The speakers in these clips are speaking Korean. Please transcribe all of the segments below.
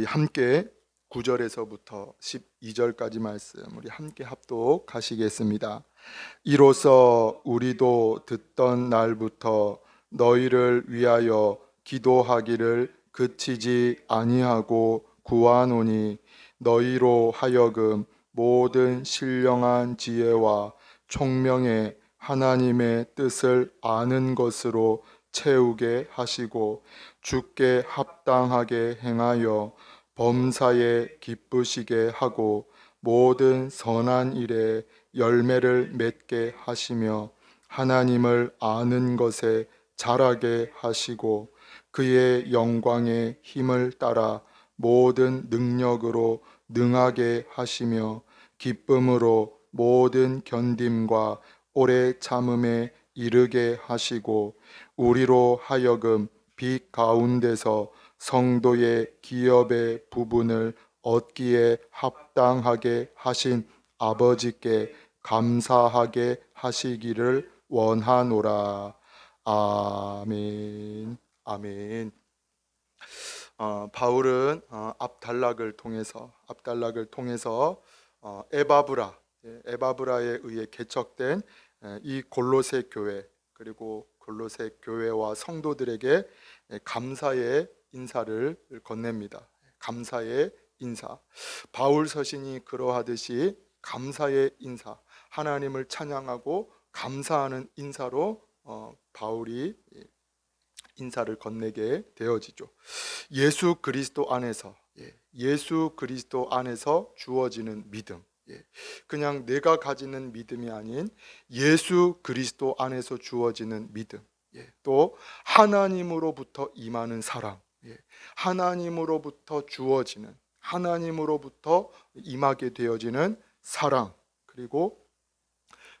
함께 9절에서부터 12절까지 말씀 우리 함께 합독하시겠습니다. 이로써 우리도 듣던 날부터 너희를 위하여 기도하기를 그치지 아니하고 구하노니 너희로 하여금 모든 신령한 지혜와 총명의 하나님의 뜻을 아는 것으로 채우게 하시고 주께 합당하게 행하여 범사에 기쁘시게 하고 모든 선한 일에 열매를 맺게 하시며 하나님을 아는 것에 자라게 하시고 그의 영광의 힘을 따라 모든 능력으로 능하게 하시며 기쁨으로 모든 견딤과 오래 참음에 이르게 하시고 우리로 하여금 빛 가운데서 성도의 기업의 부분을 얻기에 합당하게 하신 아버지께 감사하게 하시기를 원하노라. 아멘. 아멘. 바울은 압달락을 통해서 에바브라에 의해 개척된 이 골로새 교회, 그리고 골로새 교회와 성도들에게 감사의 인사를 건넵니다. 감사의 인사. 바울 서신이 그러하듯이 감사의 인사, 하나님을 찬양하고 감사하는 인사로 바울이 인사를 건네게 되어지죠. 예수 그리스도 안에서 주어지는 믿음, 그냥 내가 가지는 믿음이 아닌 예수 그리스도 안에서 주어지는 믿음, 또 하나님으로부터 임하는 사랑, 하나님으로부터 주어지는, 하나님으로부터 임하게 되어지는 사랑, 그리고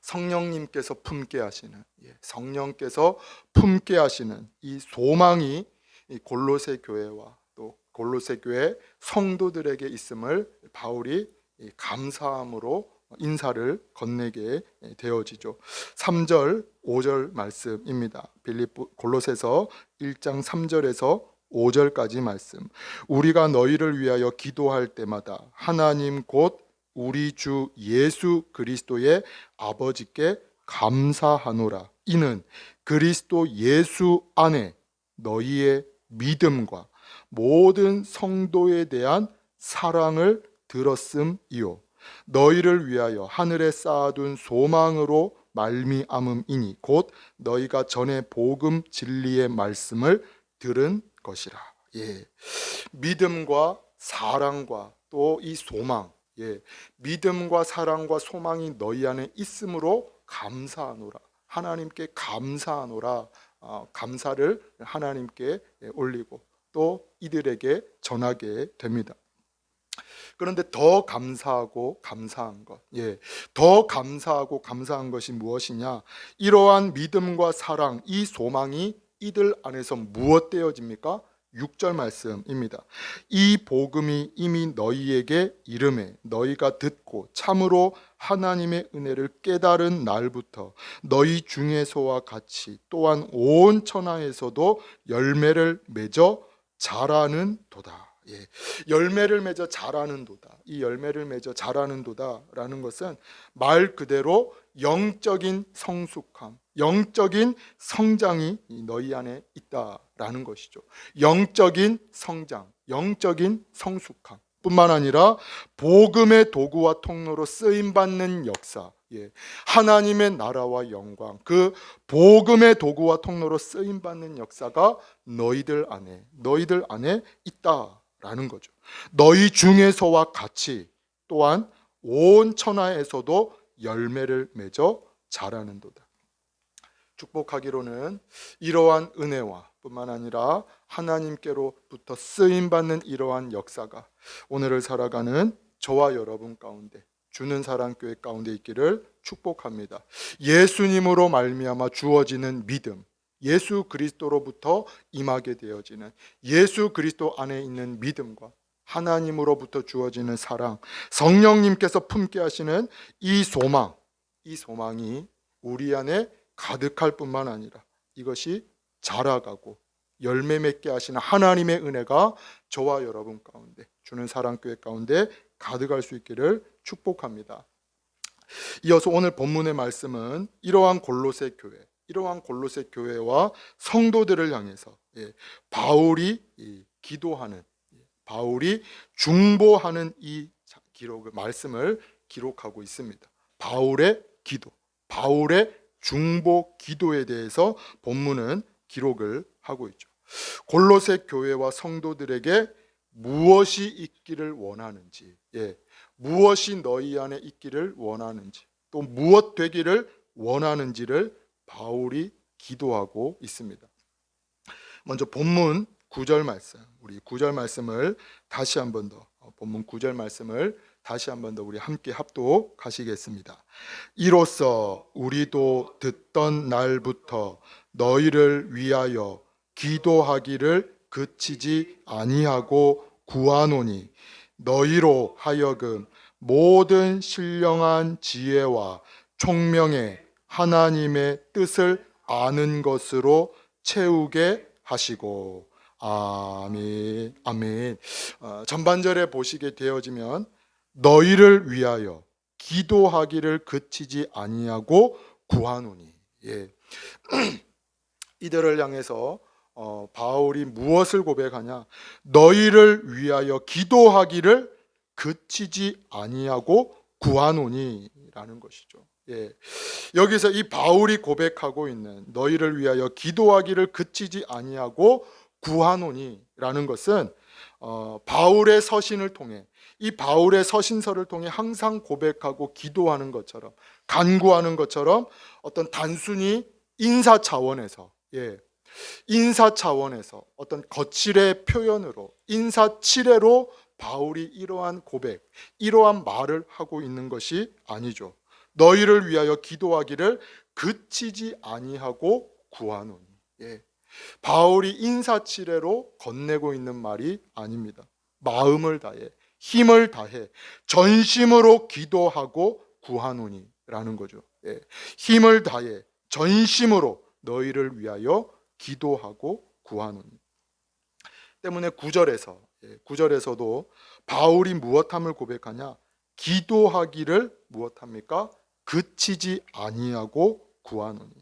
성령님께서 품게 하시는, 성령께서 품게 하시는 이 소망이 이 골로새 교회와 또 골로새 교회 성도들에게 있음을 바울이 감사함으로 인사를 건네게 되어지죠. 3절, 5절 말씀입니다. 골로새서 1장 3절에서 5절까지 말씀. 우리가 너희를 위하여 기도할 때마다 하나님 곧 우리 주 예수 그리스도의 아버지께 감사하노라. 이는 그리스도 예수 안에 너희의 믿음과 모든 성도에 대한 사랑을 들었음이요 너희를 위하여 하늘에 쌓아둔 소망으로 말미암음이니 곧 너희가 전에 복음 진리의 말씀을 들은 것이라. 믿음과 사랑과 또 이 소망, 믿음과 사랑과 소망이 너희 안에 있음으로 감사하노라. 하나님께 감사하노라. 감사를 하나님께 올리고 또 이들에게 전하게 됩니다. 그런데 더 감사하고 감사한 것, 더 감사하고 감사한 것이 무엇이냐? 이러한 믿음과 사랑, 이 소망이 이들 안에서 무엇 되어집니까? 6절 말씀입니다. 이 복음이 이미 너희에게 이름에 너희가 듣고 참으로 하나님의 은혜를 깨달은 날부터 너희 중에서와 같이 또한 온 천하에서도 열매를 맺어 자라는 도다. 열매를 맺어 자라는 도다. 이 열매를 맺어 자라는 도다라는 것은 말 그대로 영적인 성숙함, 영적인 성장이 너희 안에 있다라는 것이죠. 영적인 성장, 영적인 성숙함 뿐만 아니라 복음의 도구와 통로로 쓰임받는 역사, 하나님의 나라와 영광, 그 복음의 도구와 통로로 쓰임받는 역사가 너희들 안에 있다라는 거죠. 너희 중에서와 같이 또한 온 천하에서도 열매를 맺어 자라는도다. 축복하기로는 이러한 은혜와 뿐만 아니라 하나님께로부터 쓰임받는 이러한 역사가 오늘을 살아가는 저와 여러분 가운데, 주는 사랑교회 가운데 있기를 축복합니다. 예수님으로 말미암아 주어지는 믿음, 예수 그리스도로부터 임하게 되어지는, 예수 그리스도 안에 있는 믿음과 하나님으로부터 주어지는 사랑, 성령님께서 품게 하시는 이 소망이 우리 안에 가득할 뿐만 아니라 이것이 자라가고 열매 맺게 하시는 하나님의 은혜가 저와 여러분 가운데, 주는 사랑교회 가운데 가득할 수 있기를 축복합니다. 이어서 오늘 본문의 말씀은 이러한 골로새 교회와 성도들을 향해서 바울이 기도하는, 바울이 중보하는 이 말씀을 기록하고 있습니다. 바울의 기도, 바울의 중보 기도에 대해서 본문은 기록을 하고 있죠. 골로새 교회와 성도들에게 무엇이 있기를 원하는지, 무엇이 너희 안에 있기를 원하는지, 또 무엇 되기를 원하는지를 바울이 기도하고 있습니다. 먼저 본문 9절 말씀, 우리 9절 말씀을 다시 한 번 더, 본문 9절 말씀을 다시 한 번 더 우리 함께 합독하시겠습니다. 이로써 우리도 듣던 날부터 너희를 위하여 기도하기를 그치지 아니하고 구하노니 너희로 하여금 모든 신령한 지혜와 총명에 하나님의 뜻을 아는 것으로 채우게 하시고. 아멘. 아멘. 전반절에 보시게 되어지면 너희를 위하여 기도하기를 그치지 아니하고 구하노니, 이들을 향해서 바울이 무엇을 고백하냐? 너희를 위하여 기도하기를 그치지 아니하고 구하노니 라는 것이죠. 여기서 이 바울이 고백하고 있는 너희를 위하여 기도하기를 그치지 아니하고 구하노니 라는 것은 바울의 서신을 통해, 이 바울의 서신서를 통해 항상 고백하고 기도하는 것처럼, 간구하는 것처럼 어떤 단순히 인사 차원에서 어떤 거칠의 표현으로, 인사치레로 바울이 이러한 고백, 이러한 말을 하고 있는 것이 아니죠. 너희를 위하여 기도하기를 그치지 아니하고 구하노니. 바울이 인사치레로 건네고 있는 말이 아닙니다. 마음을 다해, 힘을 다해, 전심으로 기도하고 구하노니 라는 거죠. 힘을 다해 전심으로 너희를 위하여 기도하고 구하노니. 때문에 9절에서도 바울이 무엇함을 고백하냐? 기도하기를 무엇합니까? 그치지 아니하고 구하노니.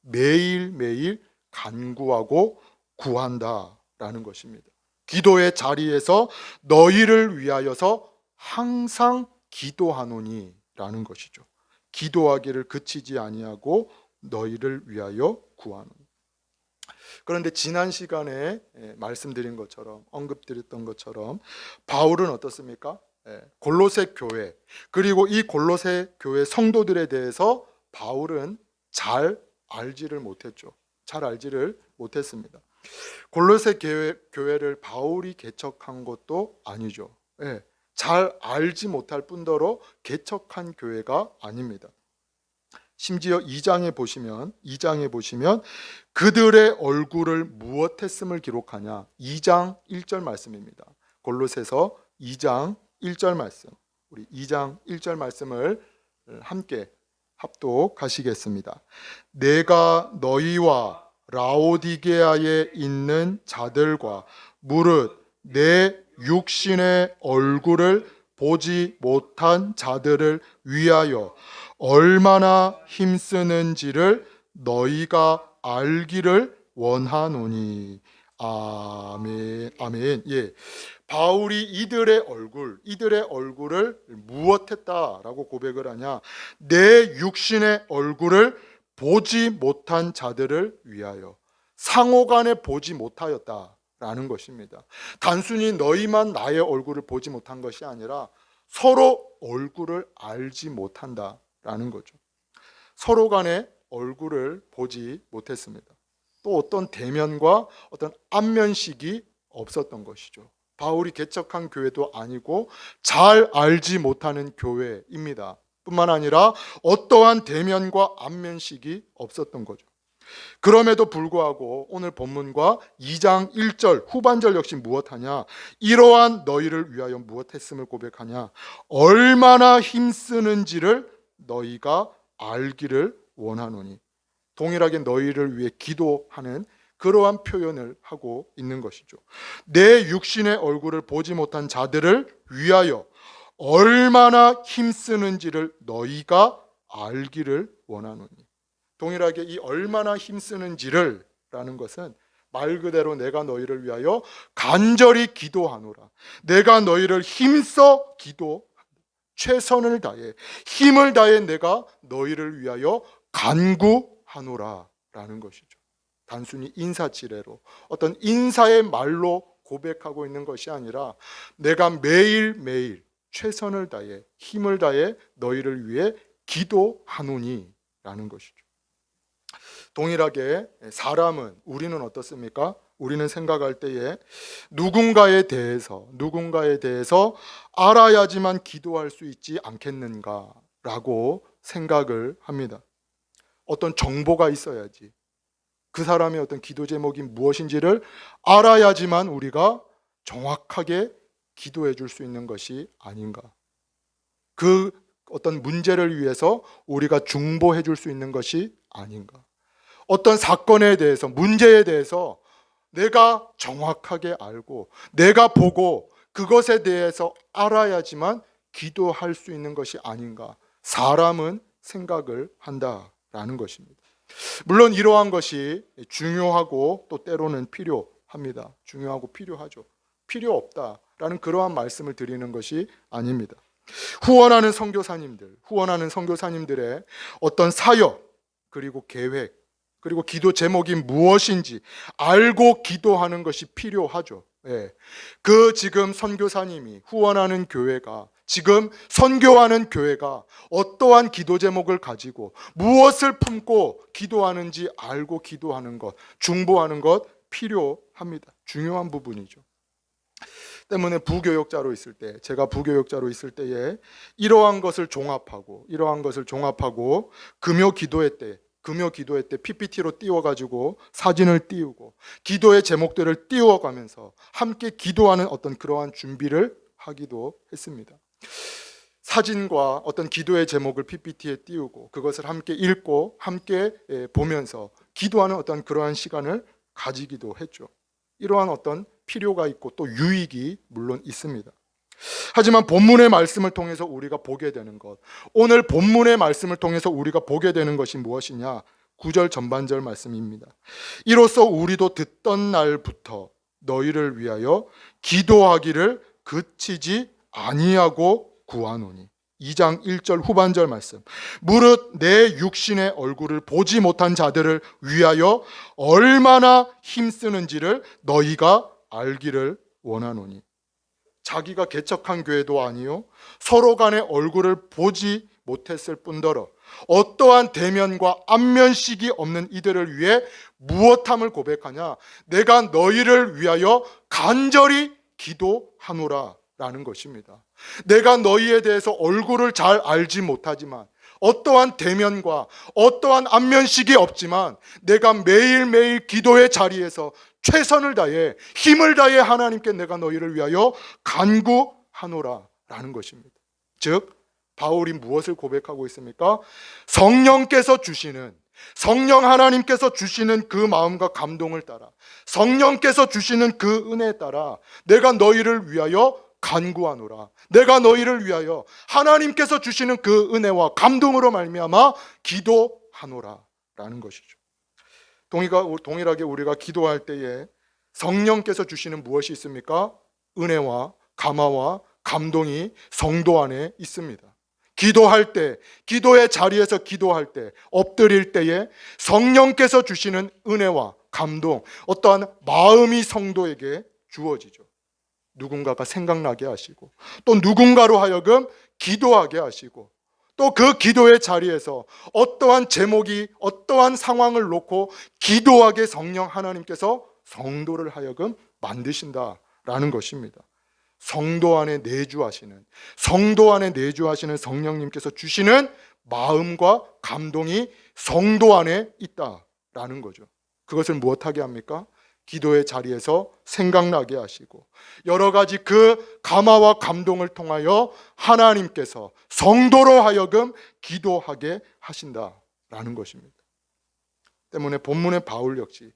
매일매일 간구하고 구한다라는 것입니다. 기도의 자리에서 너희를 위하여서 항상 기도하노니 라는 것이죠. 기도하기를 그치지 아니하고 너희를 위하여 구하노니. 그런데 지난 시간에 말씀드린 것처럼, 언급드렸던 것처럼 바울은 어떻습니까? 골로새 교회, 그리고 이 골로새 교회 성도들에 대해서 바울은 잘 알지를 못했죠. 잘 알지를 못했습니다. 골로새 교회를 바울이 개척한 것도 아니죠. 잘 알지 못할 뿐더러 개척한 교회가 아닙니다. 심지어 2장에 보시면 그들의 얼굴을 무엇했음을 기록하냐? 2장 1절 말씀입니다. 골로새서 2장 1절 말씀, 우리 2장 1절 말씀을 함께 합독하시겠습니다. 내가 너희와 라오디게아에 있는 자들과 무릇 내 육신의 얼굴을 보지 못한 자들을 위하여 얼마나 힘쓰는지를 너희가 알기를 원하노니. 아멘. 아멘. 바울이 이들의 얼굴을 무엇했다라고 고백을 하냐? 내 육신의 얼굴을 보지 못한 자들을 위하여, 상호간에 보지 못하였다라는 것입니다. 단순히 너희만 나의 얼굴을 보지 못한 것이 아니라 서로 얼굴을 알지 못한다라는 거죠. 서로 간의 얼굴을 보지 못했습니다. 또 어떤 대면과 어떤 안면식이 없었던 것이죠. 바울이 개척한 교회도 아니고 잘 알지 못하는 교회입니다. 뿐만 아니라 어떠한 대면과 안면식이 없었던 거죠. 그럼에도 불구하고 오늘 본문과 2장 1절 후반절 역시 무엇하냐? 이러한 너희를 위하여 무엇했음을 고백하냐? 얼마나 힘쓰는지를 너희가 알기를 원하노니. 동일하게 너희를 위해 기도하는 그러한 표현을 하고 있는 것이죠. 내 육신의 얼굴을 보지 못한 자들을 위하여 얼마나 힘쓰는지를 너희가 알기를 원하노니. 동일하게 이 얼마나 힘쓰는지를 라는 것은 말 그대로 내가 너희를 위하여 간절히 기도하노라. 내가 너희를 힘써 기도, 최선을 다해 힘을 다해 내가 너희를 위하여 간구하노라 라는 것이죠. 단순히 인사치레로 어떤 인사의 말로 고백하고 있는 것이 아니라 내가 매일매일 최선을 다해 힘을 다해 너희를 위해 기도하노니 라는 것이죠. 동일하게 사람은, 우리는 어떻습니까? 우리는 생각할 때에 누군가에 대해서 알아야지만 기도할 수 있지 않겠는가라고 생각을 합니다. 어떤 정보가 있어야지, 그 사람의 어떤 기도 제목이 무엇인지를 알아야지만 우리가 정확하게 기도해 줄 수 있는 것이 아닌가. 그 어떤 문제를 위해서 우리가 중보해 줄 수 있는 것이 아닌가. 어떤 사건에 대해서, 문제에 대해서 내가 정확하게 알고 내가 보고 그것에 대해서 알아야지만 기도할 수 있는 것이 아닌가. 사람은 생각을 한다라는 것입니다. 물론 이러한 것이 중요하고 또 때로는 필요합니다. 중요하고 필요하죠. 필요 없다라는 그러한 말씀을 드리는 것이 아닙니다. 후원하는 선교사님들의 어떤 사역, 그리고 계획, 그리고 기도 제목이 무엇인지 알고 기도하는 것이 필요하죠. 그 지금 선교사님이 후원하는 교회가, 지금 선교하는 교회가 어떠한 기도 제목을 가지고 무엇을 품고 기도하는지 알고 기도하는 것, 중보하는 것 필요합니다. 중요한 부분이죠. 때문에 제가 부교역자로 있을 때에 이러한 것을 종합하고 금요 기도회 때 PPT로 띄워가지고 사진을 띄우고 기도의 제목들을 띄워가면서 함께 기도하는 어떤 그러한 준비를 하기도 했습니다. 사진과 어떤 기도의 제목을 PPT에 띄우고 그것을 함께 읽고 함께 보면서 기도하는 어떤 그러한 시간을 가지기도 했죠. 이러한 어떤 필요가 있고 또 유익이 물론 있습니다. 하지만 본문의 말씀을 통해서 우리가 보게 되는 것, 오늘 본문의 말씀을 통해서 우리가 보게 되는 것이 무엇이냐? 9절 전반절 말씀입니다. 이로써 우리도 듣던 날부터 너희를 위하여 기도하기를 그치지 아니하고 구하노니. 2장 1절 후반절 말씀. 무릇 내 육신의 얼굴을 보지 못한 자들을 위하여 얼마나 힘쓰는지를 너희가 알기를 원하노니. 자기가 개척한 교회도 아니요, 서로 간의 얼굴을 보지 못했을 뿐더러 어떠한 대면과 안면식이 없는 이들을 위해 무엇함을 고백하냐? 내가 너희를 위하여 간절히 기도하노라 라는 것입니다. 내가 너희에 대해서 얼굴을 잘 알지 못하지만, 어떠한 대면과 어떠한 안면식이 없지만 내가 매일매일 기도의 자리에서 최선을 다해 힘을 다해 하나님께 내가 너희를 위하여 간구하노라 라는 것입니다. 즉 바울이 무엇을 고백하고 있습니까? 성령 하나님께서 주시는 그 마음과 감동을 따라, 성령께서 주시는 그 은혜에 따라 내가 너희를 위하여 간구하노라. 내가 너희를 위하여 하나님께서 주시는 그 은혜와 감동으로 말미암아 기도하노라 라는 것이죠. 동일하게 우리가 기도할 때에 성령께서 주시는 무엇이 있습니까? 은혜와 감화와 감동이 성도 안에 있습니다. 기도할 때, 기도의 자리에서 기도할 때, 엎드릴 때에 성령께서 주시는 은혜와 감동, 어떠한 마음이 성도에게 주어지죠. 누군가가 생각나게 하시고, 또 누군가로 하여금 기도하게 하시고, 또 그 기도의 자리에서 어떠한 제목이, 어떠한 상황을 놓고 기도하게 성령 하나님께서 성도를 하여금 만드신다라는 것입니다. 성도 안에 내주하시는 성령님께서 주시는 마음과 감동이 성도 안에 있다라는 거죠. 그것을 무엇하게 합니까? 기도의 자리에서 생각나게 하시고, 여러 가지 그 감화와 감동을 통하여 하나님께서 성도로 하여금 기도하게 하신다라는 것입니다. 때문에 본문의 바울 역시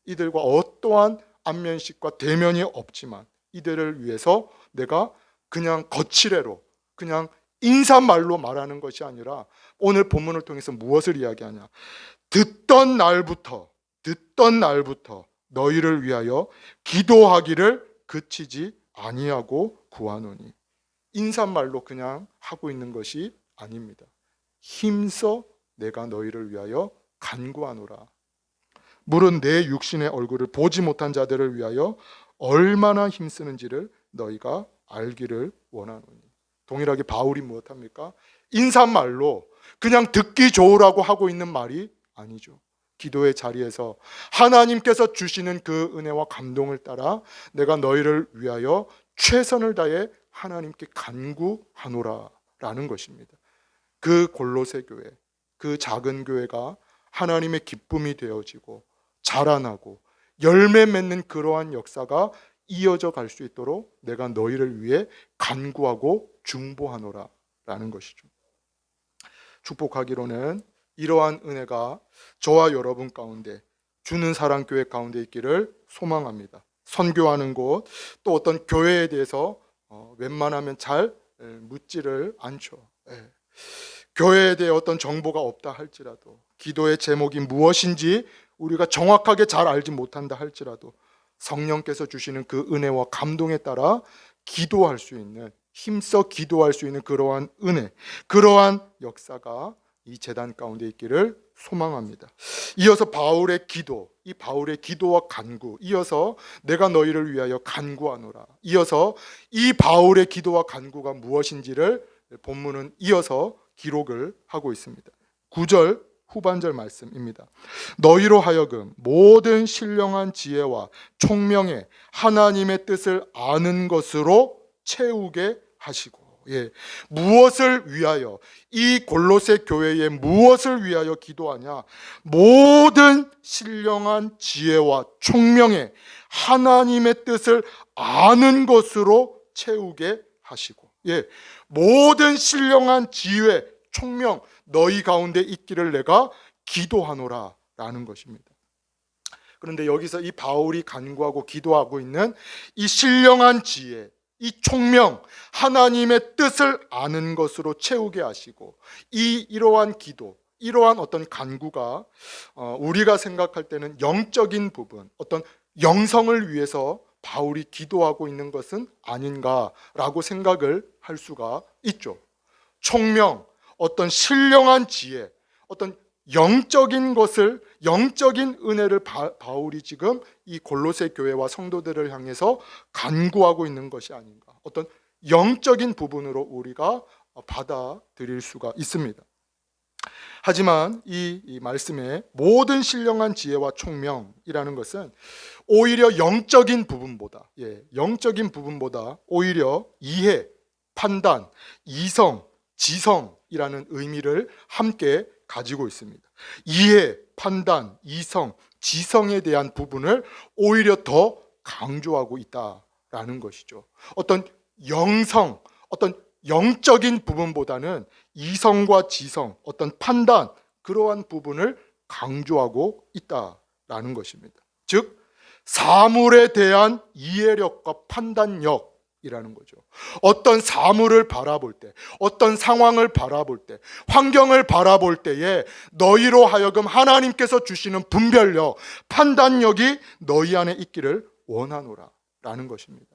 이들과 어떠한 안면식과 대면이 없지만 이들을 위해서 내가 그냥 거칠애로 그냥 인사말로 말하는 것이 아니라 오늘 본문을 통해서 무엇을 이야기하냐? 듣던 날부터 너희를 위하여 기도하기를 그치지 아니하고 구하노니. 인사말로 그냥 하고 있는 것이 아닙니다. 힘써 내가 너희를 위하여 간구하노라. 물은 내 육신의 얼굴을 보지 못한 자들을 위하여 얼마나 힘쓰는지를 너희가 알기를 원하노니. 동일하게 바울이 무엇합니까? 인사말로 그냥 듣기 좋으라고 하고 있는 말이 아니죠. 기도의 자리에서 하나님께서 주시는 그 은혜와 감동을 따라 내가 너희를 위하여 최선을 다해 하나님께 간구하노라 라는 것입니다. 그 골로새 교회, 그 작은 교회가 하나님의 기쁨이 되어지고 자라나고 열매 맺는 그러한 역사가 이어져 갈 수 있도록 내가 너희를 위해 간구하고 중보하노라 라는 것이죠. 축복하기로는 이러한 은혜가 저와 여러분 가운데 주는 사랑교회 가운데 있기를 소망합니다. 선교하는 곳, 또 어떤 교회에 대해서 웬만하면 잘 묻지를 않죠. 교회에 대해 어떤 정보가 없다 할지라도, 기도의 제목이 무엇인지 우리가 정확하게 잘 알지 못한다 할지라도 성령께서 주시는 그 은혜와 감동에 따라 기도할 수 있는, 힘써 기도할 수 있는 그러한 은혜, 그러한 역사가 이 제단 가운데 있기를 소망합니다. 이어서 바울의 기도, 이 바울의 기도와 간구, 이어서 내가 너희를 위하여 간구하노라, 이어서 이 바울의 기도와 간구가 무엇인지를 본문은 이어서 기록을 하고 있습니다. 9절 후반절 말씀입니다. 너희로 하여금 모든 신령한 지혜와 총명에 하나님의 뜻을 아는 것으로 채우게 하시고. 무엇을 위하여, 이 골로새 교회에 무엇을 위하여 기도하냐? 모든 신령한 지혜와 총명에 하나님의 뜻을 아는 것으로 채우게 하시고. 모든 신령한 지혜, 총명 너희 가운데 있기를 내가 기도하노라 라는 것입니다. 그런데 여기서 이 바울이 간구하고 기도하고 있는 이 신령한 지혜, 이 총명, 하나님의 뜻을 아는 것으로 채우게 하시고, 이러한 기도, 이러한 어떤 간구가 우리가 생각할 때는 영적인 부분, 어떤 영성을 위해서 바울이 기도하고 있는 것은 아닌가라고 생각을 할 수가 있죠. 총명, 어떤 신령한 지혜, 어떤 영적인 것을, 영적인 은혜를 바울이 지금 이 골로새 교회와 성도들을 향해서 간구하고 있는 것이 아닌가, 어떤 영적인 부분으로 우리가 받아들일 수가 있습니다. 하지만 이 말씀의 모든 신령한 지혜와 총명이라는 것은 오히려 영적인 부분보다 오히려 이해, 판단, 이성, 지성이라는 의미를 함께 가지고 있습니다. 이해, 판단, 이성, 지성에 대한 부분을 오히려 더 강조하고 있다라는 것이죠. 어떤 영성, 어떤 영적인 부분보다는 이성과 지성, 어떤 판단, 그러한 부분을 강조하고 있다라는 것입니다. 즉, 사물에 대한 이해력과 판단력이라는 거죠. 어떤 사물을 바라볼 때, 어떤 상황을 바라볼 때, 환경을 바라볼 때에 너희로 하여금 하나님께서 주시는 분별력, 판단력이 너희 안에 있기를 원하노라 라는 것입니다.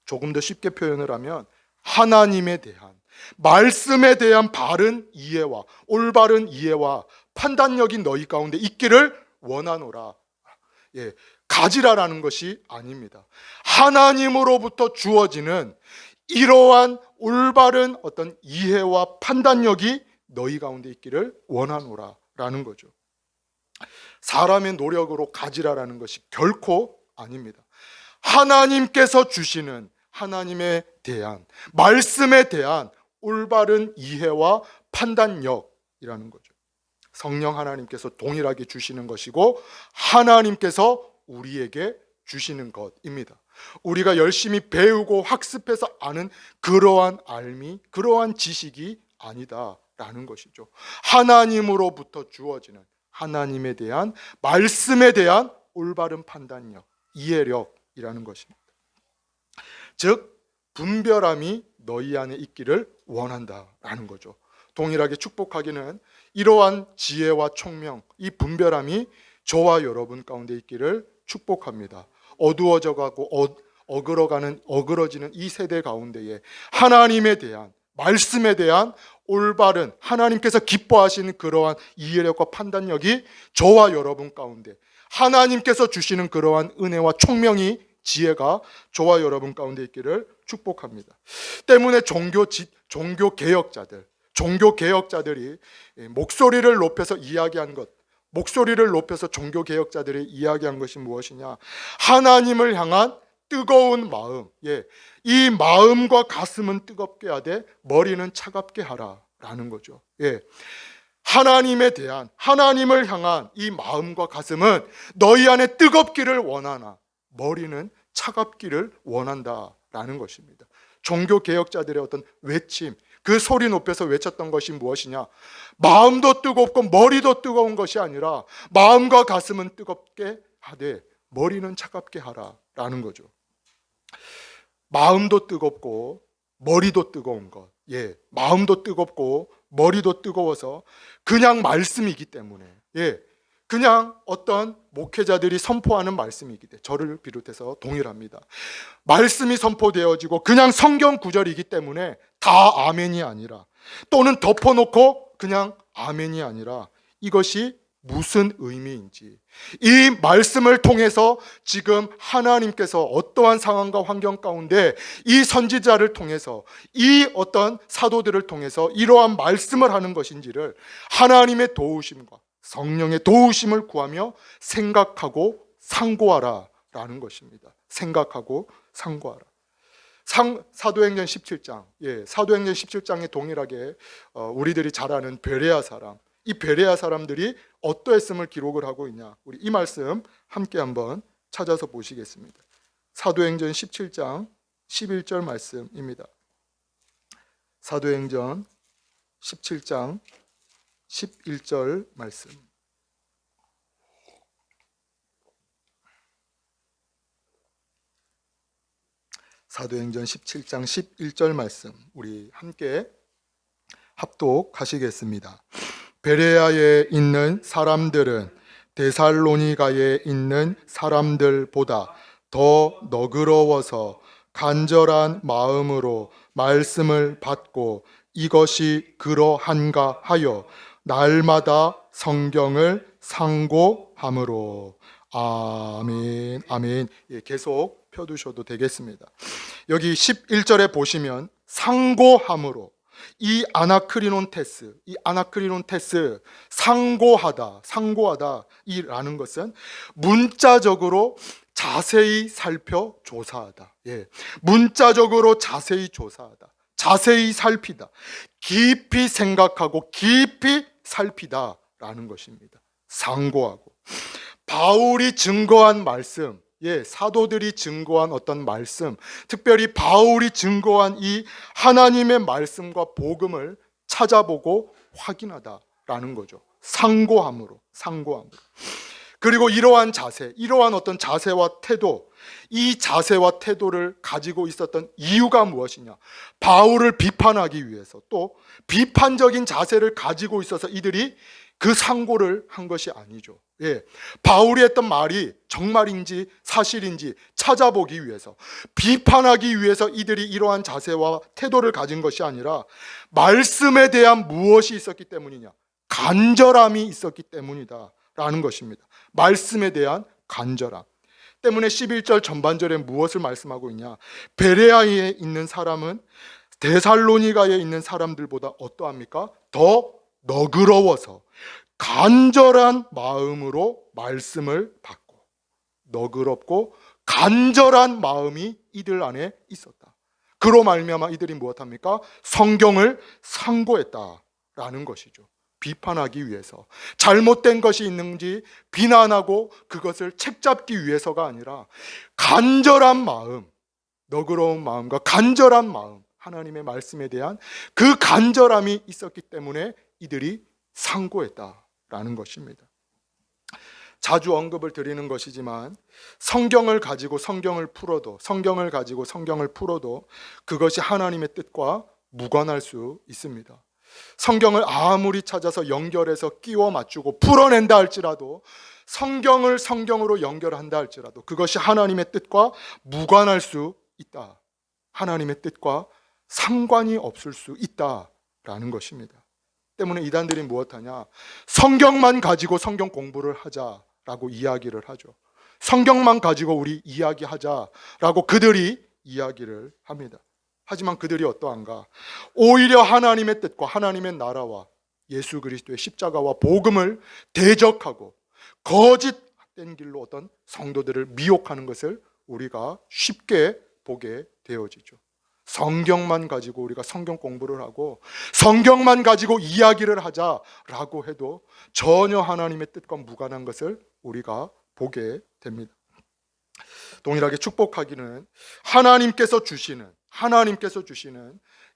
조금 더 쉽게 표현을 하면 하나님에 대한, 말씀에 대한 바른 이해와 올바른 이해와 판단력이 너희 가운데 있기를 원하노라. 가지라라는 것이 아닙니다. 하나님으로부터 주어지는 이러한 올바른 어떤 이해와 판단력이 너희 가운데 있기를 원하노라 라는 거죠. 사람의 노력으로 가지라라는 것이 결코 아닙니다. 하나님께서 주시는 하나님에 대한, 말씀에 대한 올바른 이해와 판단력이라는 거죠. 성령 하나님께서 동일하게 주시는 것이고 하나님께서 우리에게 주시는 것입니다. 우리가 열심히 배우고 학습해서 아는 그러한 알미, 그러한 지식이 아니다라는 것이죠. 하나님으로부터 주어지는 하나님에 대한, 말씀에 대한 올바른 판단력, 이해력이라는 것입니다. 즉 분별함이 너희 안에 있기를 원한다라는 거죠. 동일하게 축복하기는 이러한 지혜와 총명, 이 분별함이 저와 여러분 가운데 있기를 축복합니다. 어두워져 가고 어그러지는 이 세대 가운데에 하나님에 대한, 말씀에 대한 올바른, 하나님께서 기뻐하시는 그러한 이해력과 판단력이 저와 여러분 가운데, 하나님께서 주시는 그러한 은혜와 총명이, 지혜가 저와 여러분 가운데 있기를 축복합니다. 때문에 종교개혁자들이 목소리를 높여서 이야기한 것, 목소리를 높여서 종교개혁자들이 이야기한 것이 무엇이냐? 하나님을 향한 뜨거운 마음, 이 마음과 가슴은 뜨겁게 하되 머리는 차갑게 하라라는 거죠. 하나님을 향한 이 마음과 가슴은 너희 안에 뜨겁기를 원하나 머리는 차갑기를 원한다라는 것입니다. 종교개혁자들의 어떤 외침, 그 소리 높여서 외쳤던 것이 무엇이냐? 마음도 뜨겁고 머리도 뜨거운 것이 아니라 마음과 가슴은 뜨겁게 하되 머리는 차갑게 하라라는 거죠. 마음도 뜨겁고 머리도 뜨거운 것, 마음도 뜨겁고 머리도 뜨거워서 그냥 말씀이기 때문에, 그냥 어떤 목회자들이 선포하는 말씀이기 때문에, 저를 비롯해서 동일합니다. 말씀이 선포되어지고 그냥 성경 구절이기 때문에 다 아멘이 아니라, 또는 덮어놓고 그냥 아멘이 아니라, 이것이 무슨 의미인지, 이 말씀을 통해서 지금 하나님께서 어떠한 상황과 환경 가운데 이 선지자를 통해서, 이 어떤 사도들을 통해서 이러한 말씀을 하는 것인지를 하나님의 도우심과 성령의 도우심을 구하며 생각하고 상고하라 라는 것입니다. 생각하고 상고하라. 사도행전 17장, 사도행전 17장에 동일하게 우리들이 잘 아는 베레아 사람, 이 베레아 사람들이 어떠했음을 기록을 하고 있냐, 우리 이 말씀 함께 한번 찾아서 보시겠습니다. 사도행전 17장 11절 말씀입니다. 사도행전 17장 11절 말씀. 사도행전 17장 11절 말씀, 우리 함께 합독하시겠습니다. 베레아에 있는 사람들은 데살로니가에 있는 사람들보다 더 너그러워서 간절한 마음으로 말씀을 받고 이것이 그러한가 하여 날마다 성경을 상고함으로. 아멘, 아멘. 계속 펴두셔도 되겠습니다. 여기 11절에 보시면 상고함으로, 이 아나크리논테스, 상고하다 이라는 것은 문자적으로 자세히 살펴 조사하다. 문자적으로 자세히 조사하다. 자세히 살피다. 깊이 생각하고 깊이 살피다라는 것입니다. 상고하고. 바울이 증거한 말씀, 사도들이 증거한 어떤 말씀, 특별히 바울이 증거한 이 하나님의 말씀과 복음을 찾아보고 확인하다라는 거죠. 상고함으로. 그리고 이러한 자세, 이러한 어떤 자세와 태도, 이 자세와 태도를 가지고 있었던 이유가 무엇이냐? 바울을 비판하기 위해서, 또 비판적인 자세를 가지고 있어서 이들이 그 상고를 한 것이 아니죠. 바울이 했던 말이 정말인지 사실인지 찾아보기 위해서, 비판하기 위해서 이들이 이러한 자세와 태도를 가진 것이 아니라 말씀에 대한 무엇이 있었기 때문이냐? 간절함이 있었기 때문이다 라는 것입니다. 말씀에 대한 간절함 때문에 11절 전반절에 무엇을 말씀하고 있냐? 베레아에 있는 사람은 데살로니가에 있는 사람들보다 어떠합니까? 더 너그러워서 간절한 마음으로 말씀을 받고, 너그럽고 간절한 마음이 이들 안에 있었다. 그로 말미암아 이들이 무엇합니까? 성경을 상고했다라는 것이죠. 비판하기 위해서, 잘못된 것이 있는지 비난하고 그것을 책잡기 위해서가 아니라 간절한 마음, 너그러운 마음과 간절한 마음, 하나님의 말씀에 대한 그 간절함이 있었기 때문에 이들이 상고했다라는 것입니다. 자주 언급을 드리는 것이지만 성경을 가지고 성경을 풀어도 그것이 하나님의 뜻과 무관할 수 있습니다. 성경을 아무리 찾아서 연결해서 끼워 맞추고 풀어낸다 할지라도, 성경을 성경으로 연결한다 할지라도 그것이 하나님의 뜻과 무관할 수 있다. 하나님의 뜻과 상관이 없을 수 있다라는 것입니다. 때문에 이단들이 무엇하냐? 성경만 가지고 성경 공부를 하자라고 이야기를 하죠. 성경만 가지고 우리 이야기하자라고 그들이 이야기를 합니다. 하지만 그들이 어떠한가? 오히려 하나님의 뜻과 하나님의 나라와 예수 그리스도의 십자가와 복음을 대적하고 거짓된 길로 어떤 성도들을 미혹하는 것을 우리가 쉽게 보게 되어지죠. 성경만 가지고 우리가 성경 공부를 하고 성경만 가지고 이야기를 하자라고 해도 전혀 하나님의 뜻과 무관한 것을 우리가 보게 됩니다. 동일하게 축복하기는 하나님께서 주시는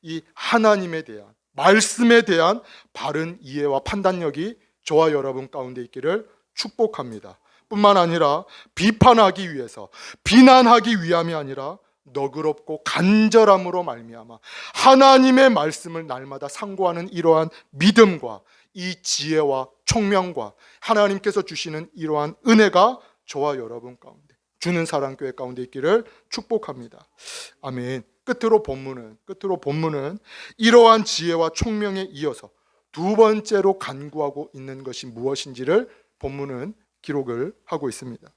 이 하나님에 대한 말씀에 대한 바른 이해와 판단력이 저와 여러분 가운데 있기를 축복합니다. 뿐만 아니라 비판하기 위해서, 비난하기 위함이 아니라 너그럽고 간절함으로 말미암아 하나님의 말씀을 날마다 상고하는 이러한 믿음과 이 지혜와 총명과 하나님께서 주시는 이러한 은혜가 저와 여러분 가운데, 주는 사랑교회 가운데 있기를 축복합니다. 아멘. 끝으로 본문은 이러한 지혜와 총명에 이어서 두 번째로 간구하고 있는 것이 무엇인지를 본문은 기록을 하고 있습니다.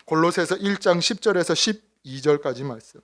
골로새서 1장 10절에서 12절까지 말씀.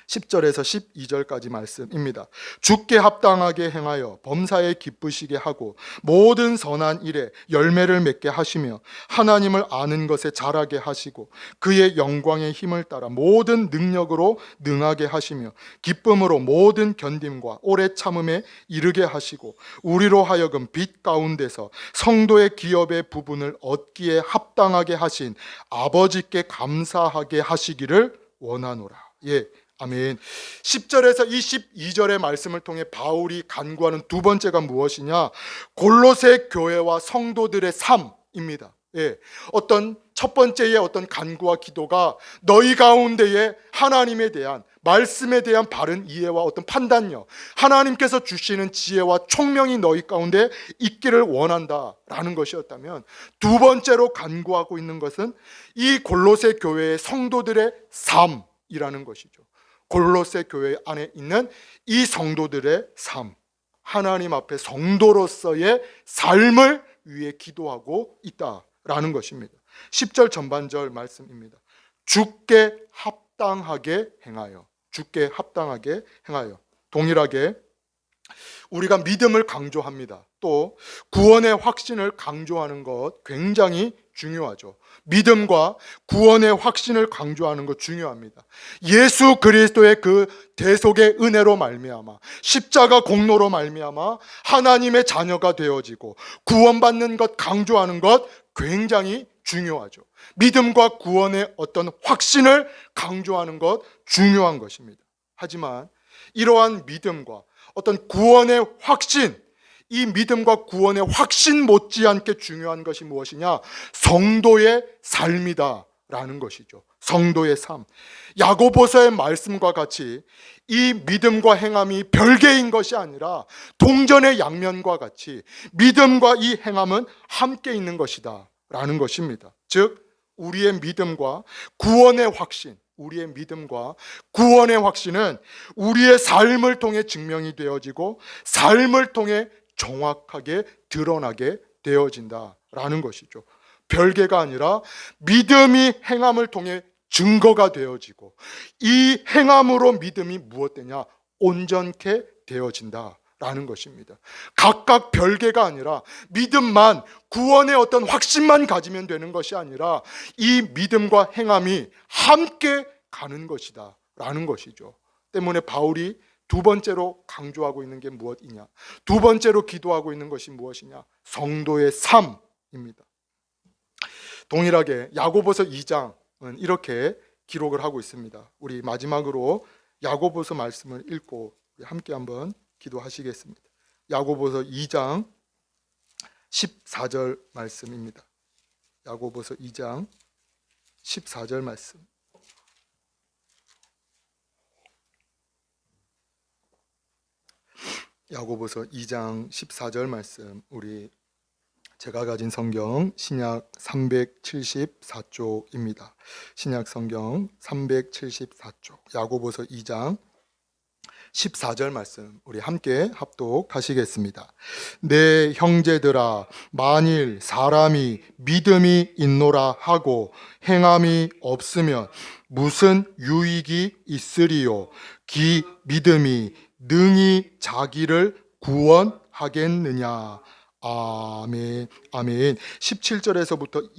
10절에서 12절까지 말씀입니다. 주께 합당하게 행하여 범사에 기쁘시게 하고 모든 선한 일에 열매를 맺게 하시며 하나님을 아는 것에 자라게 하시고 그의 영광의 힘을 따라 모든 능력으로 능하게 하시며 기쁨으로 모든 견딤과 오래 참음에 이르게 하시고 우리로 하여금 빛 가운데서 성도의 기업의 부분을 얻기에 합당하게 하신 아버지께 감사하게 하시기를 원하노라. 예. 아멘. 10절에서 22절의 말씀을 통해 바울이 간구하는 두 번째가 무엇이냐? 골로새 교회와 성도들의 삶입니다. 예. 어떤 첫 번째의 어떤 간구와 기도가 너희 가운데에 하나님에 대한 말씀에 대한 바른 이해와 어떤 판단력, 하나님께서 주시는 지혜와 총명이 너희 가운데 있기를 원한다라는 것이었다면, 두 번째로 간구하고 있는 것은 이 골로새 교회의 성도들의 삶이라는 것이죠. 골로새 교회 안에 있는 이 성도들의 삶, 하나님 앞에 성도로서의 삶을 위해 기도하고 있다라는 것입니다. 10절 전반절 말씀입니다. 주께 합당하게 행하여, 주께 합당하게 행하여. 동일하게 우리가 믿음을 강조합니다. 또 구원의 확신을 강조하는 것 굉장히 중요하죠. 믿음과 구원의 확신을 강조하는 것 중요합니다. 예수 그리스도의 그 대속의 은혜로 말미암아, 십자가 공로로 말미암아 하나님의 자녀가 되어지고 구원받는 것 강조하는 것 굉장히 중요하죠. 믿음과 구원의 어떤 확신을 강조하는 것 중요한 것입니다. 하지만 이러한 믿음과 어떤 구원의 확신, 이 믿음과 구원의 확신 못지않게 중요한 것이 무엇이냐? 성도의 삶이다라는 것이죠. 성도의 삶. 야고보서의 말씀과 같이 이 믿음과 행함이 별개인 것이 아니라 동전의 양면과 같이 믿음과 이 행함은 함께 있는 것이다 라는 것입니다. 즉 우리의 믿음과 구원의 확신, 우리의 믿음과 구원의 확신은 우리의 삶을 통해 증명이 되어지고 삶을 통해 정확하게 드러나게 되어진다라는 것이죠. 별개가 아니라 믿음이 행함을 통해 증거가 되어지고 이 행함으로 믿음이 무엇 되냐? 온전케 되어진다라는 것입니다. 각각 별개가 아니라 믿음만, 구원의 어떤 확신만 가지면 되는 것이 아니라 이 믿음과 행함이 함께 가는 것이다 라는 것이죠. 때문에 바울이 두 번째로 강조하고 있는 게 무엇이냐? 두 번째로 기도하고 있는 것이 무엇이냐? 성도의 삶입니다. 동일하게 야고보서 2장은 이렇게 기록을 하고 있습니다. 우리 마지막으로 야고보서 말씀을 읽고 함께 한번 기도하시겠습니다. 야고보서 2장 14절 말씀입니다. 야고보서 2장 14절 말씀. 야고보서 2장 14절 말씀. 우리 제가 가진 성경 신약 374쪽입니다. 신약 성경 374쪽 야고보서 2장 14절 말씀 우리 함께 합독하시겠습니다. 내 형제들아, 만일 사람이 믿음이 있노라 하고 행함이 없으면 무슨 유익이 있으리요? 기 믿음이 능히 자기를 구원하겠느냐? 아멘. 아멘. 17절에서부터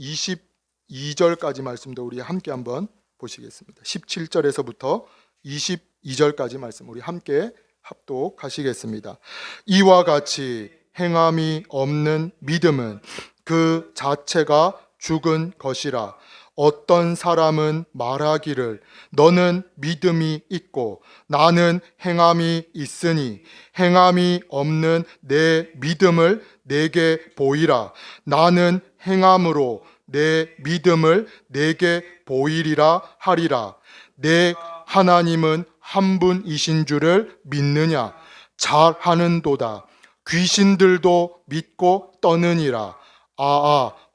22절까지 말씀도 우리 함께 한번 보시겠습니다. 17절에서부터 22절까지 말씀 우리 함께 합독하시겠습니다. 이와 같이 행함이 없는 믿음은 그 자체가 죽은 것이라. 어떤 사람은 말하기를 너는 믿음이 있고 나는 행함이 있으니 행함이 없는 내 믿음을 내게 보이라. 나는 행함으로 내 믿음을 내게 보이리라 하리라. 내 하나님은 한 분이신 줄을 믿느냐? 잘하는도다. 귀신들도 믿고 떠느니라.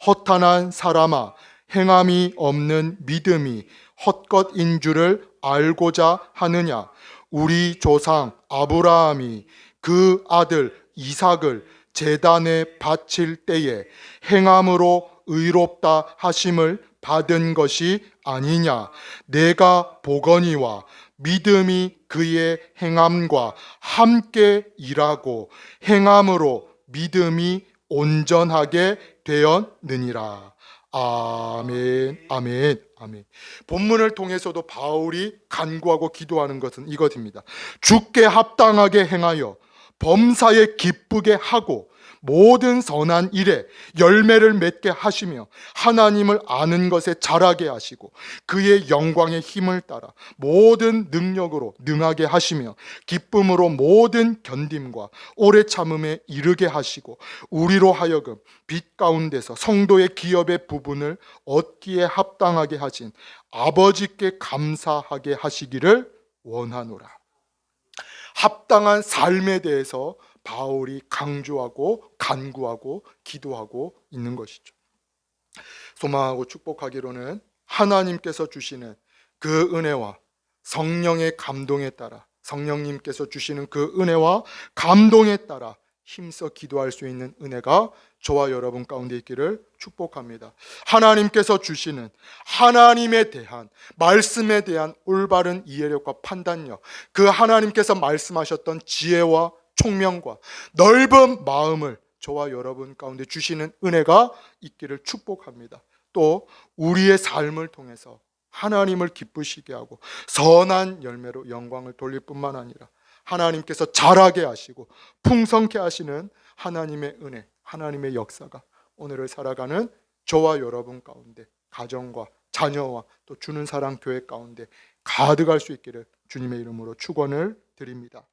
허탄한 사람아, 행함이 없는 믿음이 헛것인 줄을 알고자 하느냐? 우리 조상 아브라함이 그 아들 이삭을 제단에 바칠 때에 행함으로 의롭다 하심을 받은 것이 아니냐? 내가 보거니와 믿음이 그의 행함과 함께 일하고 행함으로 믿음이 온전하게 되었느니라. 아멘, 아멘, 아멘. 본문을 통해서도 바울이 간구하고 기도하는 것은 이것입니다. 주께 합당하게 행하여 범사에 기쁘게 하고 모든 선한 일에 열매를 맺게 하시며 하나님을 아는 것에 자라게 하시고 그의 영광의 힘을 따라 모든 능력으로 능하게 하시며 기쁨으로 모든 견딤과 오래 참음에 이르게 하시고 우리로 하여금 빛 가운데서 성도의 기업의 부분을 얻기에 합당하게 하신 아버지께 감사하게 하시기를 원하노라. 합당한 삶에 대해서 바울이 강조하고 간구하고 기도하고 있는 것이죠. 소망하고 축복하기로는 하나님께서 주시는 그 은혜와 성령의 감동에 따라 성령님께서 주시는 그 은혜와 감동에 따라 힘써 기도할 수 있는 은혜가 저와 여러분 가운데 있기를 축복합니다. 하나님께서 주시는 하나님에 대한 말씀에 대한 올바른 이해력과 판단력, 그 하나님께서 말씀하셨던 지혜와 총명과 넓은 마음을 저와 여러분 가운데 주시는 은혜가 있기를 축복합니다. 또 우리의 삶을 통해서 하나님을 기쁘시게 하고 선한 열매로 영광을 돌릴 뿐만 아니라 하나님께서 자라게 하시고 풍성케 하시는 하나님의 은혜, 하나님의 역사가 오늘을 살아가는 저와 여러분 가운데 가정과 자녀와 또 주는 사랑 교회 가운데 가득할 수 있기를 주님의 이름으로 축원을 드립니다.